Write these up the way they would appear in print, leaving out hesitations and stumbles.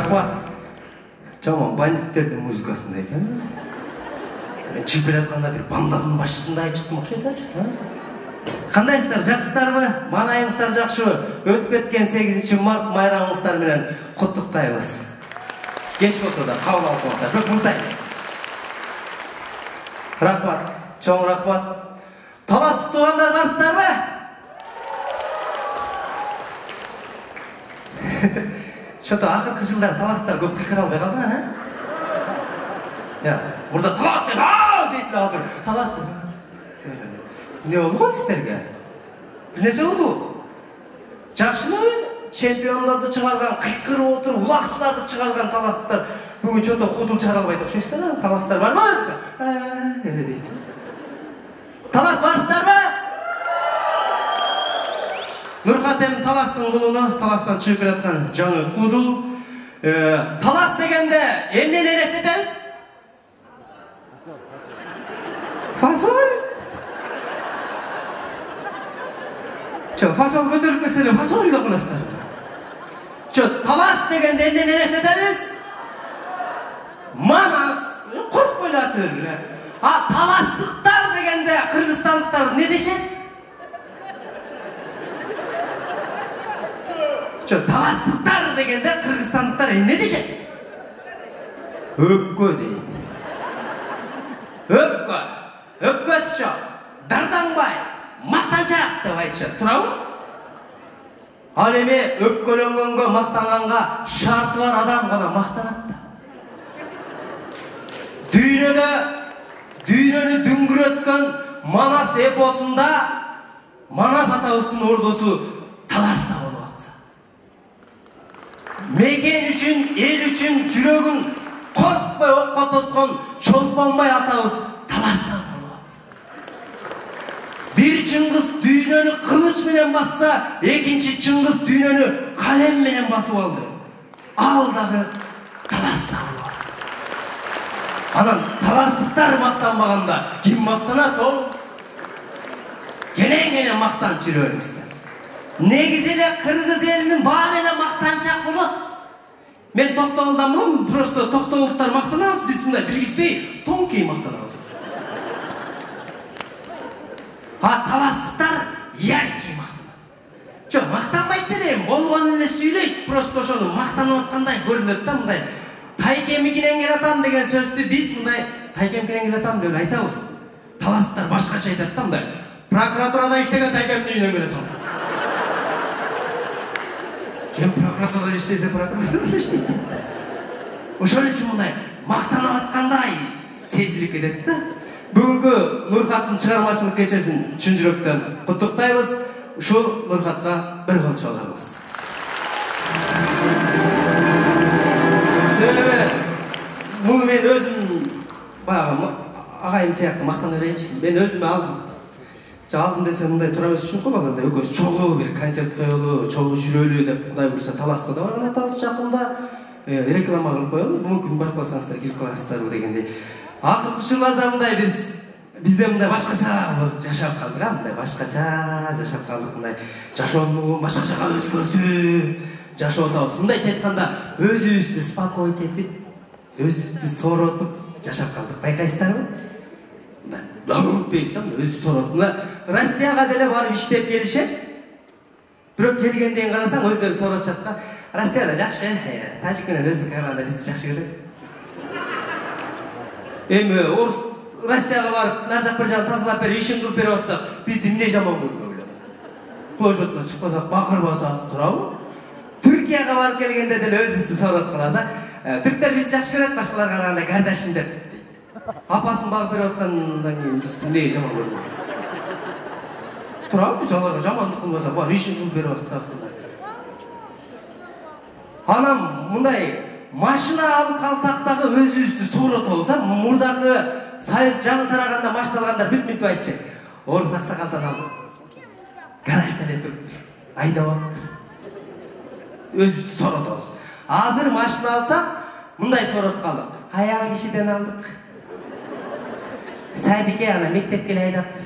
Рахмат. Жаман бандиттердің музыкасында екен. Мен чемпион жатқанда бір бандадың басшысында айттым ұқсайды ачы. Қандайсыздар, жақсыздар ма? Маңайыңыздар жақсы ма? Өтіп кеткен 8 март майрамыңыздар менен құттықтаймыз. Кеш болса да қабыл алып қойыңыздар. Бір мұздай. Рахмат, чоң рахмат. Талас тұтуғандар барсыздар ма? Что-то ақырғы жылдар таластар көп қиқыр албай қалды ма? Burada талас дейді, дейді лағыр. Талас дейді. Не oldu ғой сіздерге? Білнесе oldu? Жақшы ма? Чемпионларды шығарған, қиқыр отыр, ұлақшыларды шығарған таластар. Бүгін что-то қотыл шығара албайды ұқсайсыздар, таластар бар ма? Талас барсыздар ма? Нұрхатем таластың құлыны, таластан шығып жатқан жаңы құдыл. Талас дегенде емнен елестетеміз? Фасол? Фасол көтеріп меселе, фасол үйді құластар. Талас дегенде емнен елестетеміз? Манас, құрып қойлатыр. Таластықтар дегенде қырғызстандықтар не дешеді? Таластықтар дегенде қырғызстандықтар не дешеді? Өпкө дейді. Өпкө. Өпкөсі шо. Дарданбай. Мақтаншақ деп айтшы. Тұра ма? Ал еме өпкөленгенге мақтанғанға шарты бар адам ғана мақтанатты. Дүйнені дүңгіреткен Манас эпосында Манас атабыздың ордосы таласта болып атса. Мекен үшін, ел үшін жүрегін қорқпай оққа тосқан Чолпонбай атабыз таласта болып атса. Bir Чыңгыз дүйнені қылыш менен басса, екінші Чыңгыз дүйнені қалем менен басып алды. Алдағы таласта болып атса. Анан таластықтар мақтанбағанда ким мақтанат ол? Келең-келең мақтан жүреріңіздер. Негізелі қырғыз елінің бар елі мақтаншақ болады. Мен Тоқтоғылдан болам, просто Тоқтоғылдықтар мақтанамыз, біз мұндай білгізбей тонкей мақтанамыз. Таластықтар яркей мақтанады. Жоқ, мақтанбайды делем, болған елі сөйлейді, просто ошоны мақтанып отқандай көрінеді да мұндай. Тайкемикінен келатам деген сөзді біз мұндай тайкемикінен келатам деп айтамыз. Таластықтар башқаша айтады да мұндай. Прокуратурада іштеген тайкемнің үйінен келатам. Кем прокуратурада іштесе прокуратурада іштейді. Ошол үшін мұндай мақтанып атқандай сезіліп кетеді да. Бүгінгі Нұрхаттың шығармашылық кешесін шын жүректен құттықтаймыз. Ушул Нұрхатқа бір қол шалармыз. Себебі мұны мен өзім ағайым сияқты мақтан өрейінші. Мен өзіме алдым. Алдым десе мұндай тұрамыз үшін қой бағында. Өкөз чоғы бір концерт қойылы, чоғы жүрелі деп құдай бұрса таласқа да бар. Талас жақында реклама қылып қойылы. Мүмкін барып қалсаңыздар, келіп қаласыздар дегенде. Ақырғы жылдарда мұндай бізде мұндай башқаша жашап қалдық. Мұндай башқаша жашап қалдық. Мұндай жашауын башқашаға өзгөртіп жашау табыз. Мұндайша айтқанда өзі-өзді спокойт етіп, өзі-өзді соротып жашап қалдық. Байқайсыздар ма? Өзі соротып. Россияға деле барып іштеп келішеді. Бирок келгенден қарасаң өздері сорот жатқа. Россияда жақшы, тажик менен өзі қарағанда бізді жақшы көреді. Эми орыс Россияға барып, нар жақ бір жағын тазалап беріп, ишин қылып беріп отсақ, бізді міне жаман көріп ойлады. Площадьқа шықпасақ, бақырбасақ тұрау. Түркияға барып келгенде де өзісі сорот қылады. Түрктер бізді жақсы көреді, башқаларға қарағанда Кардашин деп. Апасын бағып беріп отқаннан кейін бізді міне жаман көріп ойлады. Тұрау, біз оларға жамандық қылмасақ, бар ишин қылып беріп отсақ. Анам мұндай машина алып қалсақтағы өзі-өзді сорот олса, мұрдағы сайыз жаңы тарағанда машина алғандар бүт-мүт айтшы. Орыс ақсақалдан алды. Гаражда әле тұрып, айдап алыптыр. Өзі сорот олсы. Азыр машина алсақ, мұндай сорот қалдық. Аял кешеден алдық. Сәдеке ана мектепке айдаптыр.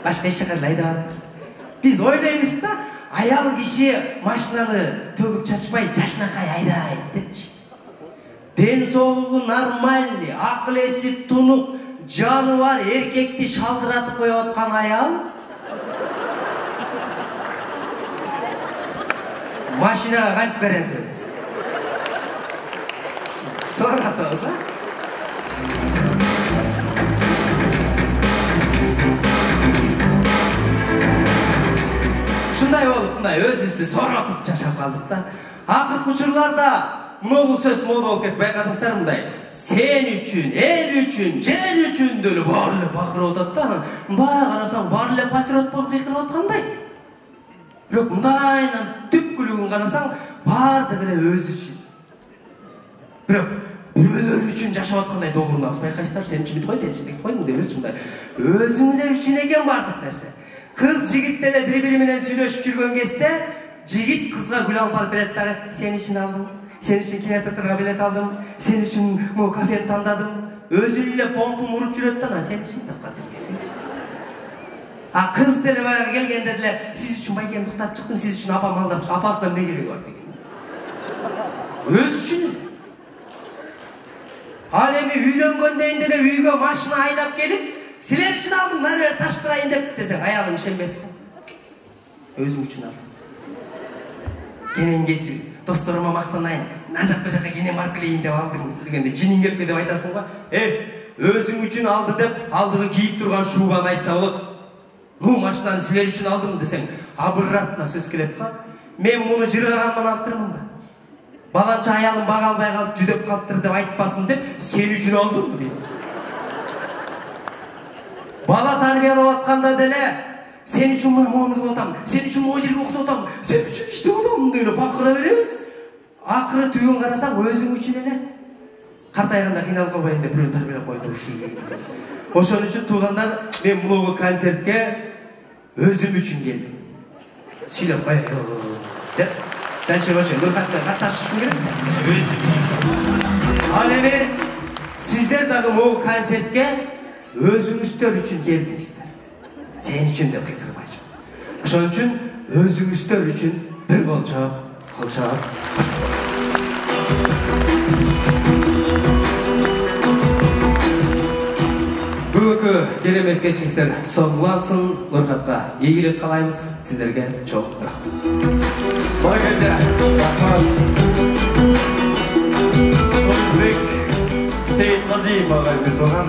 Башқа ешқандай айдап алыптыр. Біз ойлаймыз да, аял киши машинаны төгүп чачпай жашынакай айдайт депчи. Ден соолугу нормальный, акыл эси тунук, жаны бар эркекти шалдыратып коюп аткан аял машинага кантип берем дейбиз. Соратабыз, а? Ушундай болуп, мындай өзүбүздү соратып жашап калдык да. Акыркы учурларда могул сөз мода болуп кетип байкадыңыздар мындай. Сен үчүн, эл үчүн, жер үчүн деле баары эле бакырып атат да. Мындай карасаң баары эле патриот болуп кыйкырып аткандай. Бирок мындайдан түпкүлүгүн карасаң баардыгы эле өзү үчүн. Бирок бирөөлөр үчүн жашап аткандай догурунабыз. Байкайсыздар, сен үчүн бүт койдум, сен үчүн бүт койдум деп эле ушундай. Өзүң эле үчүн экен баардык нерсе. Кыз жигит деле бири-бири менен сүйлөшүп жүргөн кезде жигит кызга гүл алып барып берет дагы. Сен үчүн алдым, сен үчүн кинотеатрга билет алдым, сен үчүн могу кафени тандадым. Өзү эле помпун уруп жүрөт да, сен үчүн деп катып. А кыз деле баягы келгенде деле сиз үчүн байкемди уктатып чыктым, сиз үчүн апам алдап, апасынан эмне кереги бар деген. Өзү үчүн. Ал эми үйлөнгөндөн деле үйгө машина айдап келип, силер үчүн алдым, мына бер ташып турайын деп десең, аялың ишенбейт. Өзүң үчүн алдым. Кенен кесил, досторума мактанайын, мына жакка кенен барып келейин деп алдым дегенде, жиниң келиппи деп айтасың ба? Өзүң үчүн алды деп, алдыгы кийип турган шубаны айтса болот. Ну, машинаны силер үчүн алдым десең, абырратына сөз келет ба? Мен муну жыргаганман алыптырмын ба? Баланча аялым бага албай калып, жүдөп калыптыр деп айтпасын деп, сен үчүн алдым дейт. Бала тарбиялап атканда деле, сен үчүн мону кылып атам, сен үчүн могу жерге окутуп атам, сен үчүн иштеп атам деп эле бакыра беребиз. Акыры түбүн карасаң, өзүң үчүн эле. Картайганда кыйналып калбайын деп бирөө тарбиялап койду ушул. Ошон үчүн туугандар, мен муну концертке өзүм үчүн келдим. Сүйлөп коеюн деп, дальше ошо Нуркатмен катташышым керек. Өзүм үчүн. Ал эми сиздер дагы могу концертке өзүңүздөр үчүн келдиңиздер. Сен үчүн деп кыйкырбайчы. Ошон үчүн өзүңүздөр үчүн бир колчоп, коштолобуз. Бүгүнкү керемет кечиңиздер соңлансын. Нуркатка ийгилик каалайбыз. Сиздерге чоң рахмат. Баракелде. Рахмат. Солисбек Сейитказиев агай бүтүргөн